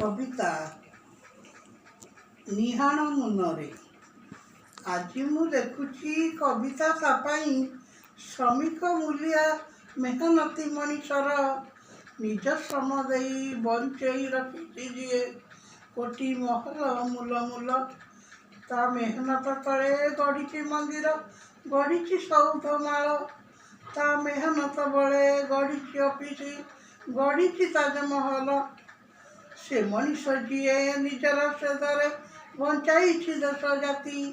कविता निहाण मुनरे। आज मु देखुची कविता सापाई श्रमिक मूलिया मेहनती मनीषर निज श्रम दे बंचई रखी जी कोटी महल मूल मूल ता मेहनत तले गढ़ी मंदिर गढ़ी सौधमाल ता मेहनत बड़े गढ़ी ऑफिस गढ़ी ताजमहल से मनीष जीए निजर सेदरे बंचाई देश जाति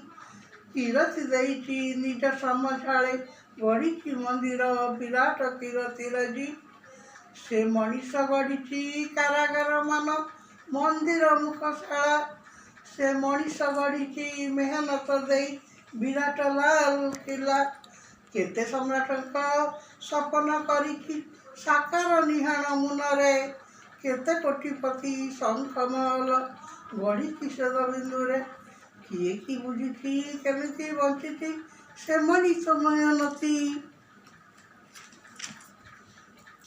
कीरति देती निज श्रम झाड़े गढ़ी मंदिर विराट कीरति से मनीष गढ़ी कारागार मान मंदिर मुखशाला से मनीष गढ़ी मेहनत दे विराट लाल किला केते सम्राट सपन करी साकार निहाण मुनरे केते कोटिपति शंखमहल गढ़ी किशोर बिंदुरे किए कि बुझी केमिति बंची से मनीष मेहनती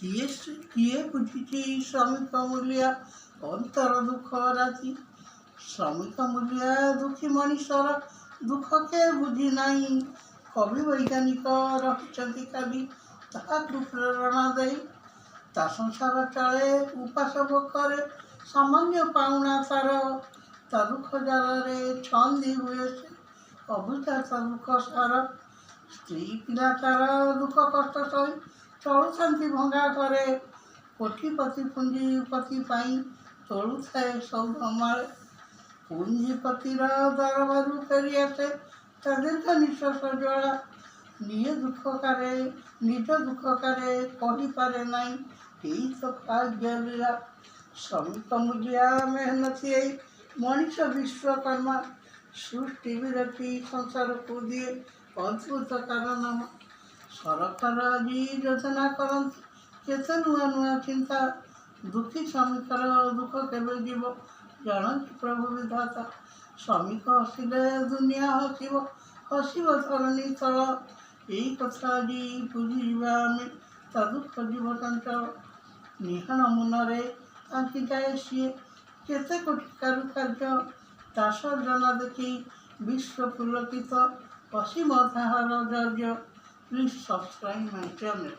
किए बुझी श्रमिक मूलिया अंतर दुख राति श्रमिक मूलिया दुखी मनीषर दुख के बुझी नहीं कवि वैज्ञानिक रही कवि ताकू प्रेरणा दे ता संसार चले उपास भोकरे सामान्य पाउना तार ता दुख जाल छंदी हुए से अबुझा ता दुख सार स्त्री पिला तार दुख कष्ट सही चलुंट भंगा करे कोटिपति पुंजीपति चलु थाए सब अमाले पुंजीपतिर दरबारू फेरी आसे ता दीर्घ निश्वास ज्वाला निज दुख कारे कही पारे नाई यही तो भाग्य लीला श्रमिक मूलिया मेहनती मनीष विश्वकर्मा सृष्टि विरति संसार को दिए अद्भुत कारनामा सरकार आज योजना करती केते नुआ नुआ चिंता दुखी श्रमिकर दुख केवे जीव जानती प्रभु विधाता श्रमिक हसिले दुनिया हसिब धरणी तल यही कथा आज बुझा आम ता दुख जीव चंचल निहाण मुनरे आंकी जाए सी केते कोटि कारुकार्य ता सर्जना देखी विश्व पुलकित असीम ताहार धैर्य। Please subscribe my channel.